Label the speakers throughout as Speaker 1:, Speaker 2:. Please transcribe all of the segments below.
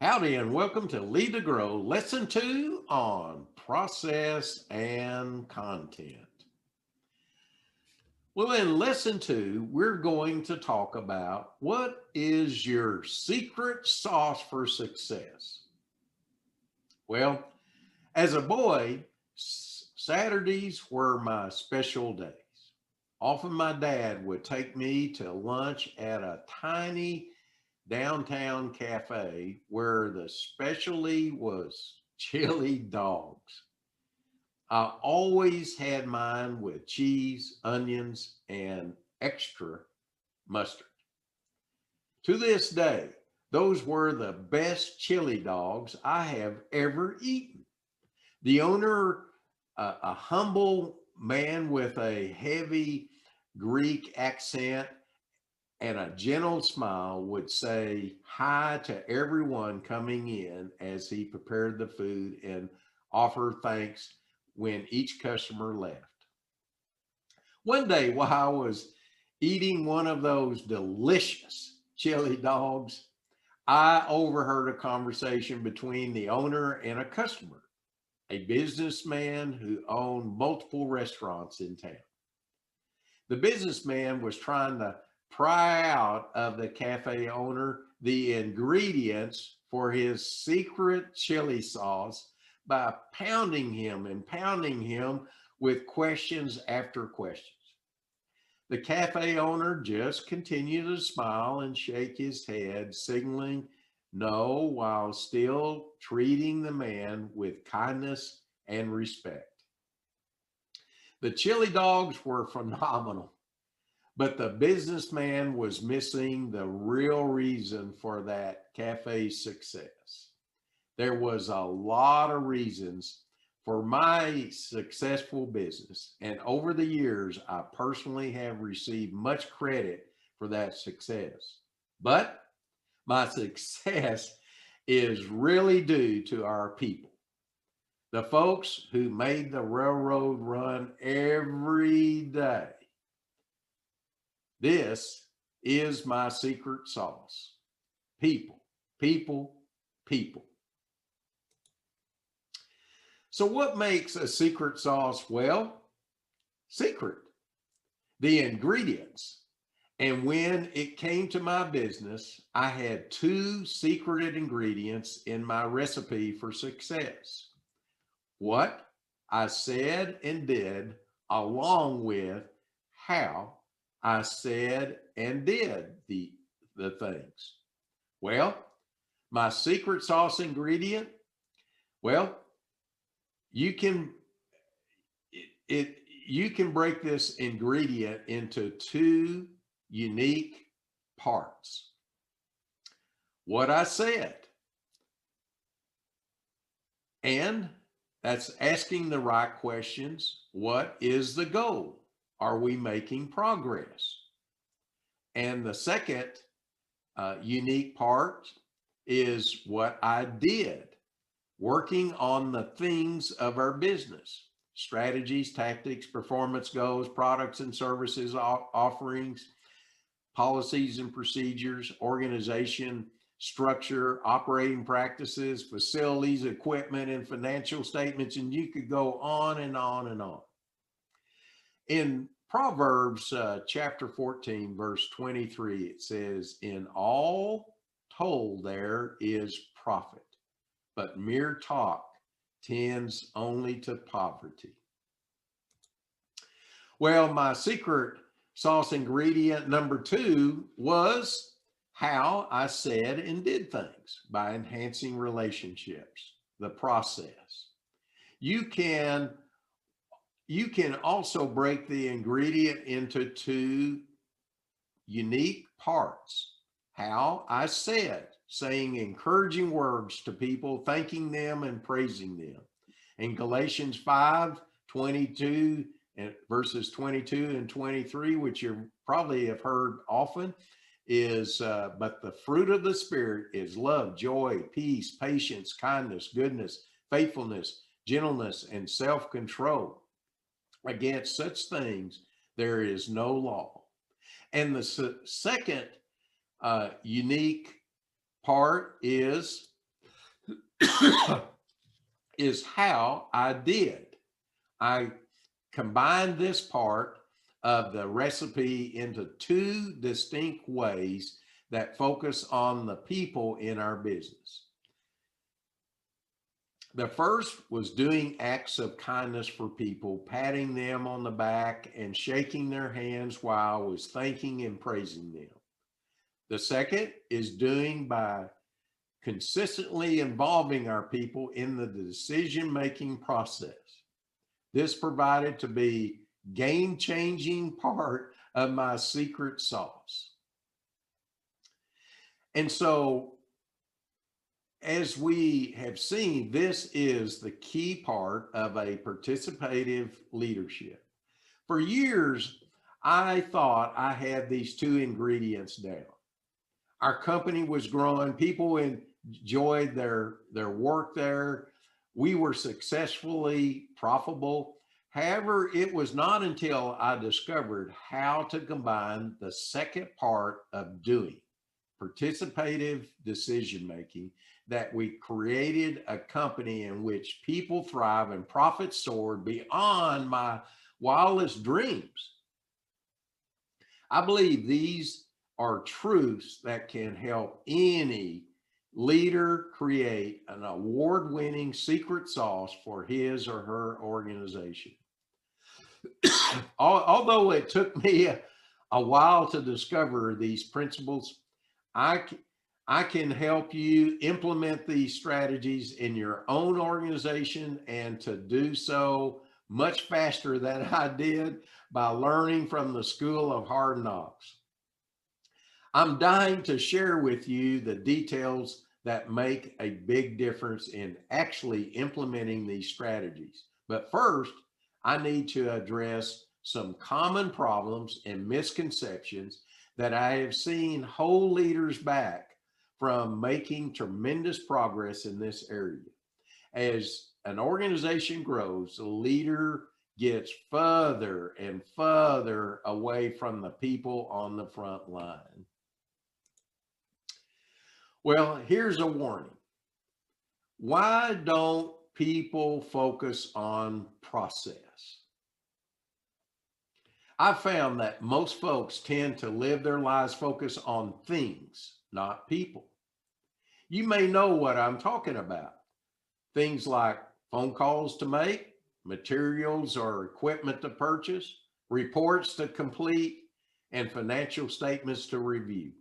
Speaker 1: Howdy and welcome to Lead to Grow, Lesson 2 on Process and Content. Well, in Lesson 2, we're going to talk about what is your secret sauce for success. Well, as a boy, Saturdays were my special days. Often my dad would take me to lunch at a tiny downtown cafe where the specialty was chili dogs. I always had mine with cheese, onions, and extra mustard. To this day, those were the best chili dogs I have ever eaten. The owner, a humble man with a heavy Greek accent and a gentle smile, would say hi to everyone coming in as he prepared the food and offer thanks when each customer left. One day, while I was eating one of those delicious chili dogs, I overheard a conversation between the owner and a customer, a businessman who owned multiple restaurants in town. The businessman was trying to pry out of the cafe owner the ingredients for his secret chili sauce by pounding him with questions after questions. The cafe owner just continued to smile and shake his head, signaling no, while still treating the man with kindness and respect. The chili dogs were phenomenal, but the businessman was missing the real reason for that cafe's success. There was a lot of reasons for my successful business, and over the years, I personally have received much credit for that success. But my success is really due to our people, the folks who made the railroad run every day. This is my secret sauce. People, people, people. So, what makes a secret sauce? Well, secret, the ingredients. And when it came to my business, I had two secret ingredients in my recipe for success: what I said and did, along with how I said and did the things. Well, my secret sauce ingredient, well, you can it you can break this ingredient into two unique parts. What I said, and that's asking the right questions. What is the goal? Are we making progress? And the second unique part is what I did, working on the things of our business: strategies, tactics, performance goals, products and services offerings, policies and procedures, organization, structure, operating practices, facilities, equipment, and financial statements. And you could go on and on and on. In Proverbs chapter 14, verse 23, it says, in all told there is profit, but mere talk tends only to poverty. Well, my secret sauce ingredient number two was how I said and did things by enhancing relationships, the process. You can also break the ingredient into two unique parts: how I said, saying encouraging words to people, thanking them and praising them. In Galatians 5:22 and verses 22 and 23, which you probably have heard often, is but the fruit of the Spirit is love, joy, peace, patience, kindness, goodness, faithfulness, gentleness, and self-control. Against such things there is no law. And the second unique part is is how I did. I combined this part of the recipe into two distinct ways that focus on the people in our business. The first was doing acts of kindness for people, patting them on the back and shaking their hands while I was thanking and praising them. The second is doing by consistently involving our people in the decision-making process. This provided to be game-changing part of my secret sauce. And so, as we have seen, this is the key part of a participative leadership. For years, I thought I had these two ingredients down. Our company was growing, people enjoyed their work there. We were successfully profitable. However, it was not until I discovered how to combine the second part of doing, participative decision making, that we created a company in which people thrive and profits soared beyond my wildest dreams. I believe these are truths that can help any leader create an award-winning secret sauce for his or her organization. Although it took me a while to discover these principles, I can help you implement these strategies in your own organization, and to do so much faster than I did by learning from the School of Hard Knocks. I'm dying to share with you the details that make a big difference in actually implementing these strategies. But first, I need to address some common problems and misconceptions that I have seen hold leaders back from making tremendous progress in this area. As an organization grows, the leader gets further and further away from the people on the front line. Well, here's a warning. Why don't people focus on process? I've found that most folks tend to live their lives focused on things, not people. You may know what I'm talking about. Things like phone calls to make, materials or equipment to purchase, reports to complete, and financial statements to review.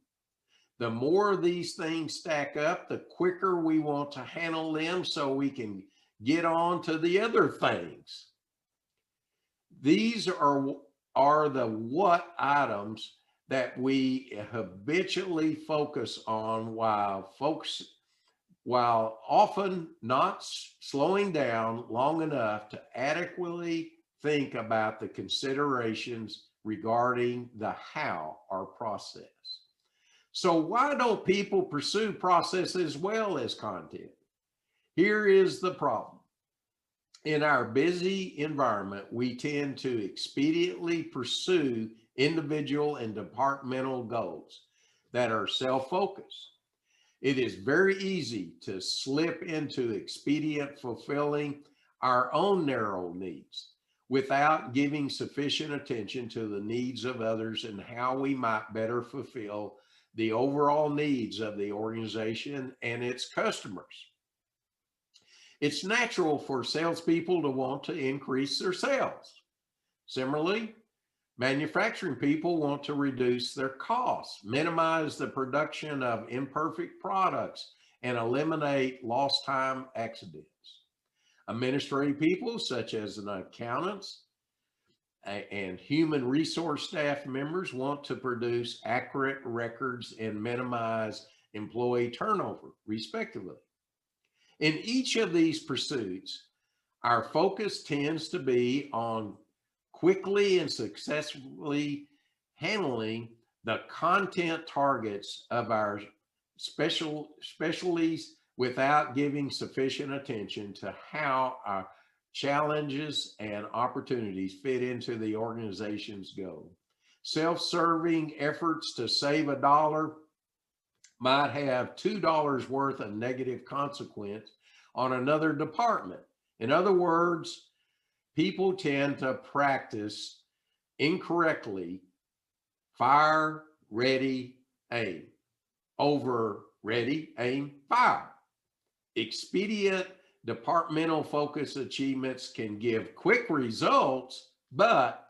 Speaker 1: The more these things stack up, the quicker we want to handle them so we can get on to the other things. These are the what items that we habitually focus on, while often not slowing down long enough to adequately think about the considerations regarding the how, our process. So why don't people pursue process as well as content? Here is the problem. In our busy environment, we tend to expediently pursue individual and departmental goals that are self-focused. It is very easy to slip into expedient fulfilling our own narrow needs without giving sufficient attention to the needs of others and how we might better fulfill the overall needs of the organization and its customers. It's natural for salespeople to want to increase their sales. Similarly, manufacturing people want to reduce their costs, minimize the production of imperfect products, and eliminate lost time accidents. Administrative people, such as an accountants and human resource staff members, want to produce accurate records and minimize employee turnover, respectively. In each of these pursuits, our focus tends to be on quickly and successfully handling the content targets of our specialties without giving sufficient attention to how our challenges and opportunities fit into the organization's goal. Self-serving efforts to save $1 might have $2 worth of negative consequence on another department. In other words, people tend to practice incorrectly fire, ready, aim over ready, aim, fire. Expedient departmental focus achievements can give quick results, but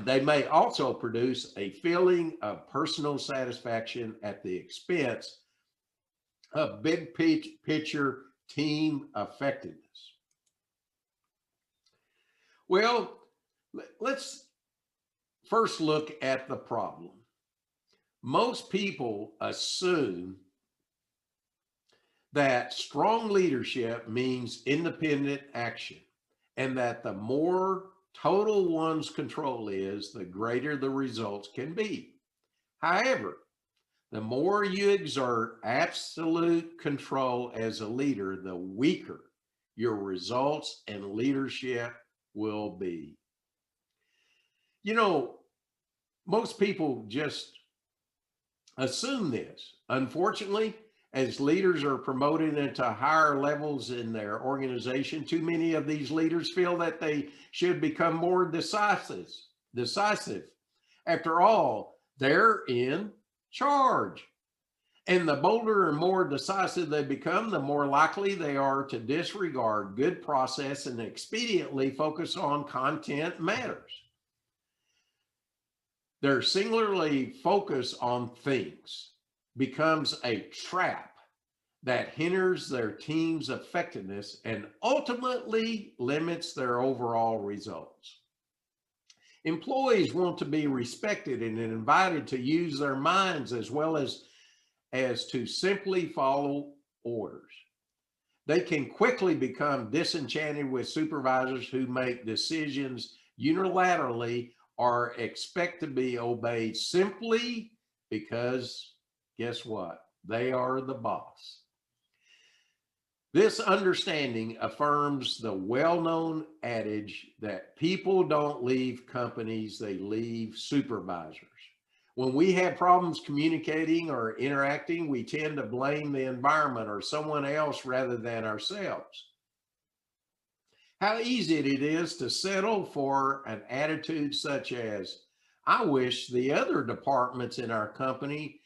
Speaker 1: they may also produce a feeling of personal satisfaction at the expense of big picture team effectiveness. Well, let's first look at the problem. Most people assume that strong leadership means independent action, and that the more total one's control is, the greater the results can be. However, the more you exert absolute control as a leader, the weaker your results and leadership will be. You know, most people just assume this. Unfortunately, as leaders are promoted into higher levels in their organization, too many of these leaders feel that they should become more decisive. After all, they're in charge. And the bolder and more decisive they become, the more likely they are to disregard good process and expediently focus on content matters. Their singularly focus on things becomes a trap that hinders their team's effectiveness and ultimately limits their overall results. Employees want to be respected and invited to use their minds as well as to simply follow orders. They can quickly become disenchanted with supervisors who make decisions unilaterally or expect to be obeyed simply because, guess what? They are the boss. This understanding affirms the well-known adage that people don't leave companies, they leave supervisors. When we have problems communicating or interacting, we tend to blame the environment or someone else rather than ourselves. How easy it is to settle for an attitude such as, I wish the other departments in our company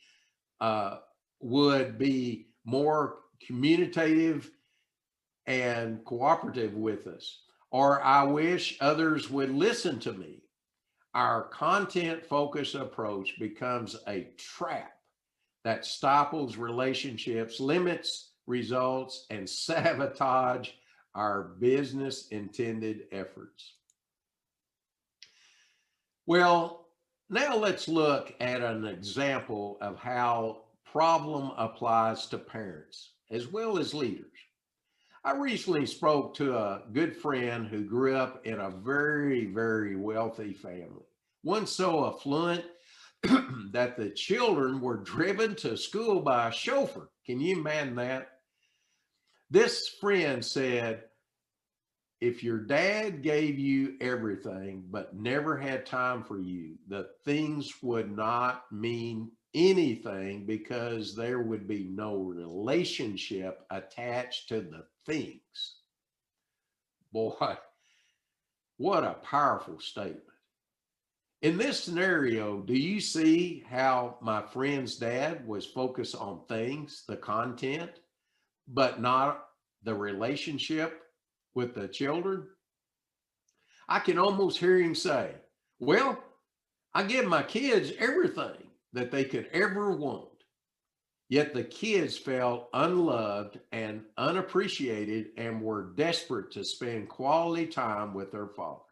Speaker 1: would be more communicative and cooperative with us, or I wish others would listen to me. Our content focused approach becomes a trap that stifles relationships, limits results, and sabotage our business intended efforts. Well, now let's look at an example of how problem applies to parents as well as leaders. I recently spoke to a good friend who grew up in a very, very wealthy family, one so affluent that the children were driven to school by a chauffeur. Can you imagine that? This friend said, if your dad gave you everything but never had time for you, the things would not mean anything because there would be no relationship attached to the things. Boy, what a powerful statement. In this scenario, do you see how my friend's dad was focused on things, the content, but not the relationship with the children? I can almost hear him say, well, I give my kids everything that they could ever want. Yet the kids felt unloved and unappreciated and were desperate to spend quality time with their father.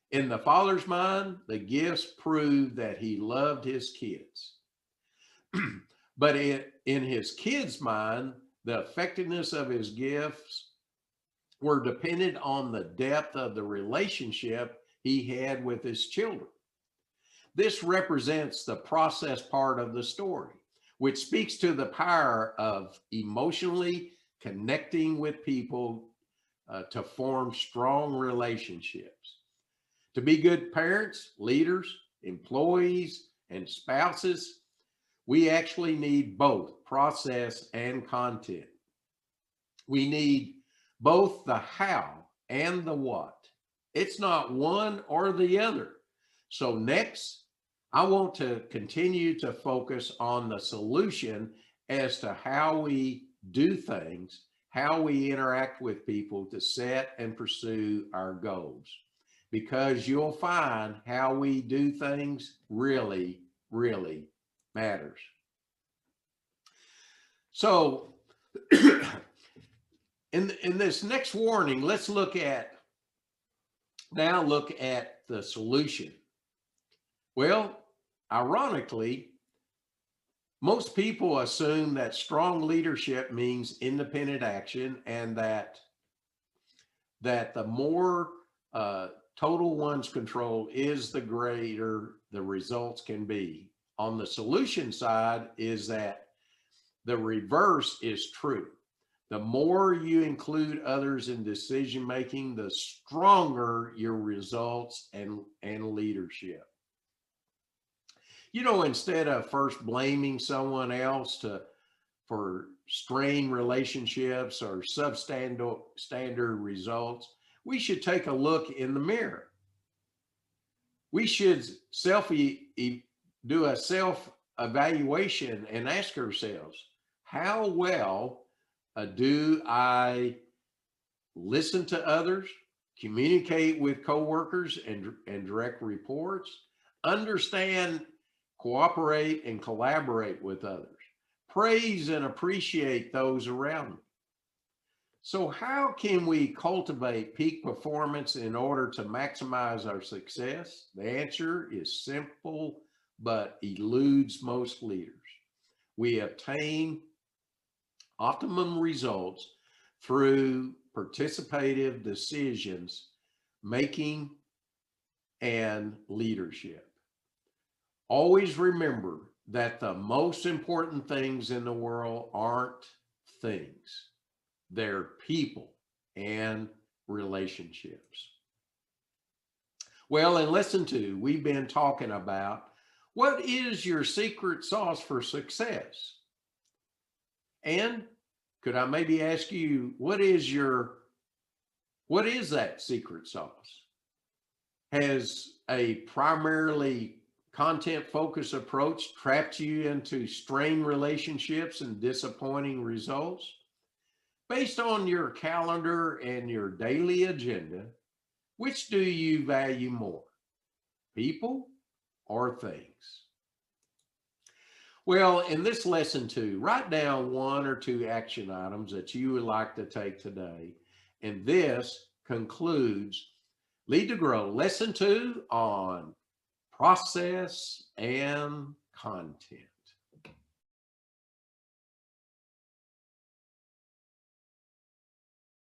Speaker 1: In the father's mind, the gifts proved that he loved his kids. But in his kids' mind, the effectiveness of his gifts were dependent on the depth of the relationship he had with his children. This represents the process part of the story, which speaks to the power of emotionally connecting with people to form strong relationships. To be good parents, leaders, employees, and spouses, we actually need both process and content. We need both the how and the what. It's not one or the other. So next, I want to continue to focus on the solution as to how we do things, how we interact with people to set and pursue our goals. Because you'll find how we do things really, really matters. So in this next warning, let's look at the solution. Well, ironically, most people assume that strong leadership means independent action, and that the more total one's control is, the greater the results can be. On the solution side is that the reverse is true. The more you include others in decision making, the stronger your results and leadership. You know, instead of first blaming someone else for strained relationships or substandard results, we should take a look in the mirror. We should do a self-evaluation and ask ourselves, how well do I listen to others, communicate with coworkers and direct reports, understand, cooperate, and collaborate with others, praise and appreciate those around me? So how can we cultivate peak performance in order to maximize our success? The answer is simple, but eludes most leaders. We obtain optimum results through participative decisions making and leadership. Always remember that the most important things in the world aren't things. They're people and relationships. Well, in lesson 2, we've been talking about what is your secret sauce for success? And could I maybe ask you, what is that secret sauce? Has a primarily content-focused approach trapped you into strained relationships and disappointing results? Based on your calendar and your daily agenda, which do you value more, people or things? Well, in this lesson 2, write down 1 or 2 action items that you would like to take today. And this concludes Lead to Grow, lesson 2 on process and content.